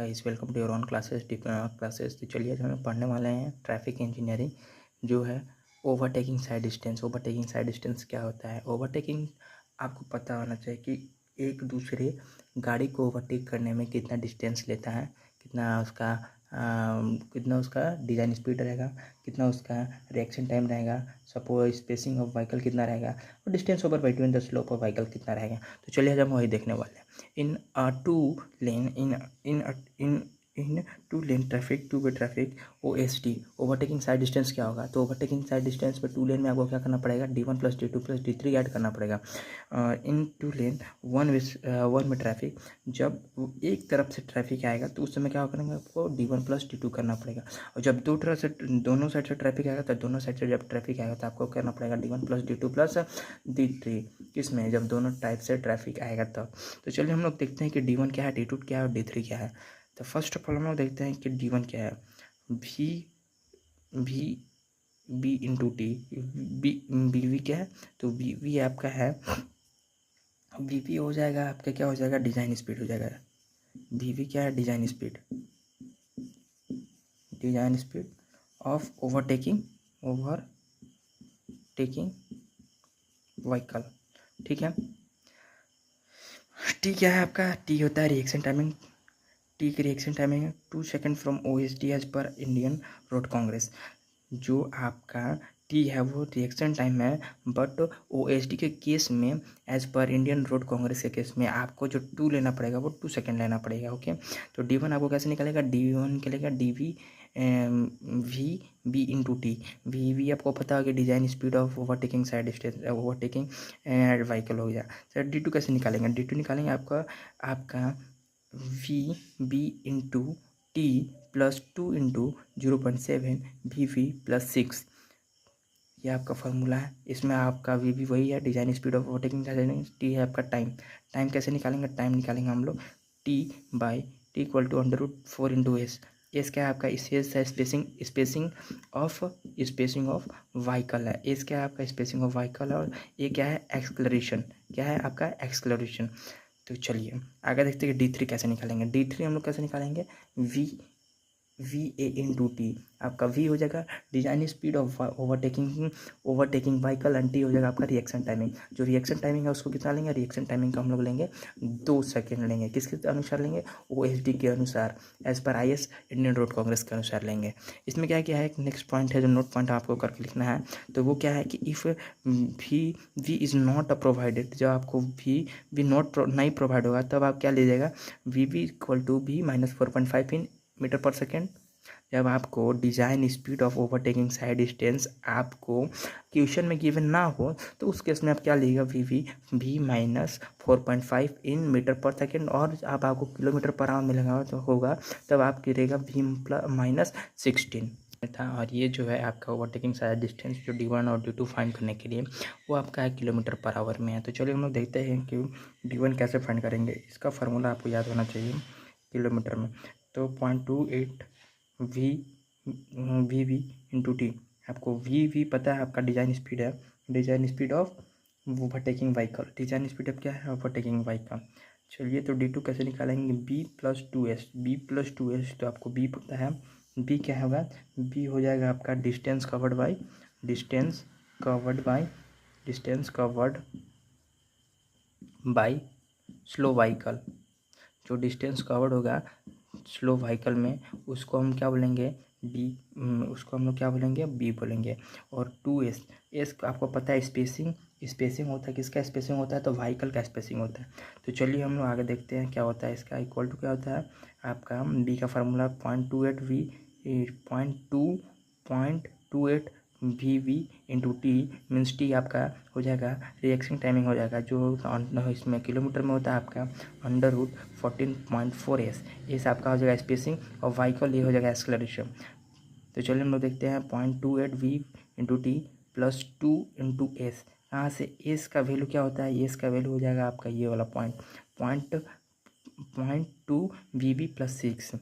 Guys, welcome to your own classes. तो चलिए आज हम पढ़ने वाले हैं ट्रैफिक इंजीनियरिंग जो है overtaking side distance. Overtaking side distance क्या होता है? ओवरटेकिंग आपको पता होना चाहिए कि एक दूसरे गाड़ी को ओवरटेक करने में कितना डिस्टेंस लेता है, कितना उसका डिज़ाइन स्पीड रहेगा, कितना उसका रिएक्शन टाइम रहेगा, सपोज स्पेसिंग ऑफ व्हीकल कितना रहेगा और distance over between the slope of vehicle कितना रहेगा। तो चलिए आज हम वही देखने वाले हैं। in a two lane in two lane traffic, two way traffic, OSD overtaking side distance क्या होगा? तो ओवरटेकिंग साइड डिस्टेंस पर टू लेन में आपको क्या करना पड़ेगा? D1 + D2 + D3 ऐड करना पड़ेगा। इन टू लेन वन में ट्रैफिक, जब एक तरफ से ट्रैफिक आएगा तो उस समय क्या करेंगे? आपको D1 + D2 करना पड़ेगा। और जब दोनों साइड से ट्रैफिक आएगा तो दोनों साइड से जब ट्रैफिक आएगा तो आपको करना पड़ेगा D1 + D2 + D3। किसमें? जब दोनों टाइप से ट्रैफिक आएगा तब। तो चलिए हम लोग देखते हैं कि D1 क्या है, D2 क्या है और D3 क्या है। तो फर्स्ट ऑफ ऑल हम लोग देखते हैं कि D1 क्या है। बी इंटू टी, बी क्या है? तो बी आपका है, वी हो जाएगा आपका, क्या हो जाएगा? डिज़ाइन स्पीड हो जाएगा। वी क्या है? Design speed of overtaking vehicle. ठीक है। टी क्या है आपका? टी होता है रिएक्शन टाइमिंग। टी की रिएक्शन टाइमिंग है 2 second from OSD as per Indian road congress. जो आपका टी है वो रिएक्शन टाइम है, बट OSD के केस में as per Indian road congress के केस में आपको जो 2 लेना पड़ेगा वो 2 सेकेंड लेना पड़ेगा। ओके। तो D1 आपको कैसे निकलेगा? D1 निकलेगा DV B into T. V आपको पता होगा design speed of overtaking side distance, overtaking vehicle हो गया। सर D2 कैसे निकालेंगे? D2 निकालेंगे आपका B into T +2 into 0.7 VV +6। ये आपका फार्मूला है। इसमें आपका वी वही है, design speed of overtaking. T है आपका टाइम कैसे निकालेंगे? टाइम निकालेंगे हम लोग टी = √4 इंटू एस। एस क्या है आपका? एस है स्पेसिंग ऑफ व्हीकल है। एस क्या है आपका? स्पेसिंग ऑफ व्हीकल है। और ये क्या है? एक्सक्लरेशन। क्या है आपका? एक्सक्लरेशन। तो चलिए आगे देखते हैं कि D3 कैसे निकालेंगे। D3 हम लोग कैसे निकालेंगे? V into T. आपका वी हो जाएगा design speed of overtaking vehicle, and T हो जाएगा आपका रिएक्शन टाइमिंग। जो रिएक्शन टाइमिंग है उसको कितना लेंगे? रिएक्शन टाइमिंग का हम लोग लेंगे 2 सेकेंड लेंगे। किसके अनुसार लेंगे? OSD के अनुसार, as per IS Indian road congress के अनुसार लेंगे। इसमें क्या है एक नेक्स्ट पॉइंट है जो नोट पॉइंट आपको करके लिखना है। तो वो क्या है कि if V is not provided, जब आपको वी नहीं प्रोवाइड होगा तब आप क्या लीजिएगा? वी = V -4.5 इन मीटर पर सेकेंड। जब आपको design speed of overtaking side distance आपको क्वेश्चन में गिवन ना हो तो उस केस में आप क्या लीजिएगा? V -4.5 इन मीटर पर सेकेंड। और आप आपको किलोमीटर पर आवर मिलेगा तो होगा तब आप गिरेगा V -16 था। और ये जो है आपका ओवरटेकिंग साइड डिस्टेंस जो D1 और D2 फाइंड करने के लिए वो आपका है किलोमीटर पर आवर में है। तो चलिए हम लोग देखते हैं कि D1 कैसे फाइंड करेंगे। इसका फार्मूला आपको याद होना चाहिए किलोमीटर में। तो 0.28 वी इंटू टी। आपको वी पता है आपका डिज़ाइन स्पीड है, design speed of overtaking vehicle. Design speed of क्या है? Overtaking vehicle. चलिए तो D2 कैसे निकालेंगे? B + 2S। तो आपको B पता है, B क्या होगा? B हो जाएगा आपका distance covered by slow vehicle. जो डिस्टेंस कवर्ड होगा स्लो व्हीकल में उसको हम क्या बोलेंगे? उसको हम लोग क्या बोलेंगे? B बोलेंगे। और 2S आपको पता है स्पेसिंग होता है। किसका स्पेसिंग होता है? तो व्हीकल का स्पेसिंग होता है। तो चलिए हम लोग आगे देखते हैं क्या होता है। इसका इक्वल टू क्या होता है आपका? B का formula 0.28 VV into T means T आपका हो जाएगा रिएक्शन टाइमिंग हो जाएगा जो इसमें किलोमीटर में होता है आपका √14.4S। इस आपका हो जाएगा स्पेसिंग और व्हीकल ये हो जाएगा एक्सलरेशन। तो चलिए हम लोग देखते हैं 0.28 V into T +2 into S. यहाँ से एस का वैल्यू क्या होता है? एस का वैल्यू हो जाएगा आपका ये वाला पॉइंट 0.2 VV +6।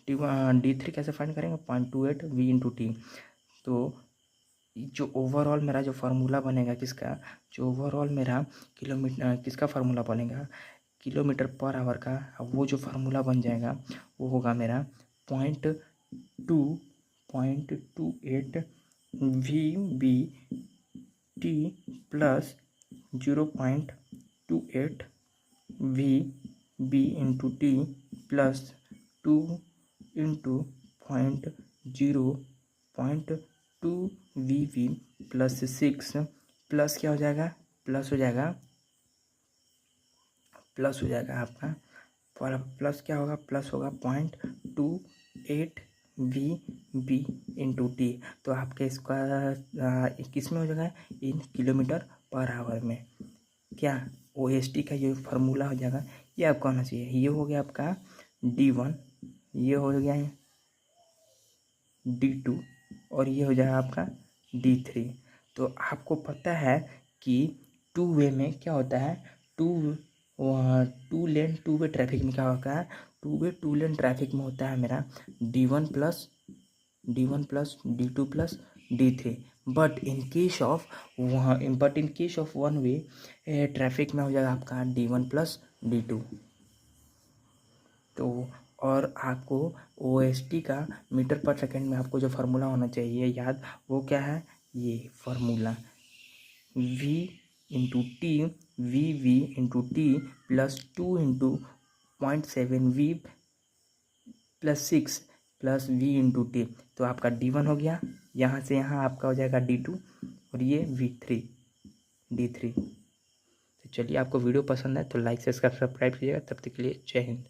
D3 कैसे फाइंड करेंगे? 0.28 V इंटू टी। तो जो ओवरऑल मेरा जो फार्मूला बनेगा किसका? जो ओवरऑल मेरा किलोमीटर किसका फार्मूला बनेगा? किलोमीटर पर आवर का वो जो फार्मूला बन जाएगा वो होगा मेरा 0.28 VBT plus 0.28 VB into T plus 2 into 0.2 VB plus 6 plus क्या हो जाएगा, प्लस हो जाएगा आपका प्लस क्या होगा, प्लस होगा 0.28 VB इंटू टी। तो आपके इसका किस में हो जाएगा, इन किलोमीटर पर आवर में। क्या OST का ये फार्मूला हो जाएगा, ये आपको आना चाहिए। ये हो गया आपका D1, ये हो गया D2 और ये हो जाएगा आपका D3। तो आपको पता है कि टू वे में क्या होता है, two lane two way traffic में क्या होता है, टू लेन ट्रैफिक में होता है मेरा D1 plus D2 plus D3। But in case of one way traffic में हो जाएगा आपका D1 प्लस D2। तो और आपको OST का मीटर पर सेकंड में आपको जो फार्मूला होना चाहिए याद, वो क्या है, ये formula V into T VV into T plus 2 into 0.7 V plus 6 plus V into T. तो आपका D1 हो गया, यहाँ से यहाँ आपका हो जाएगा D2 और ये D3। तो चलिए, आपको वीडियो पसंद है तो लाइक से सब्सक्राइब कीजिएगा। तब तक के लिए जय हिंद।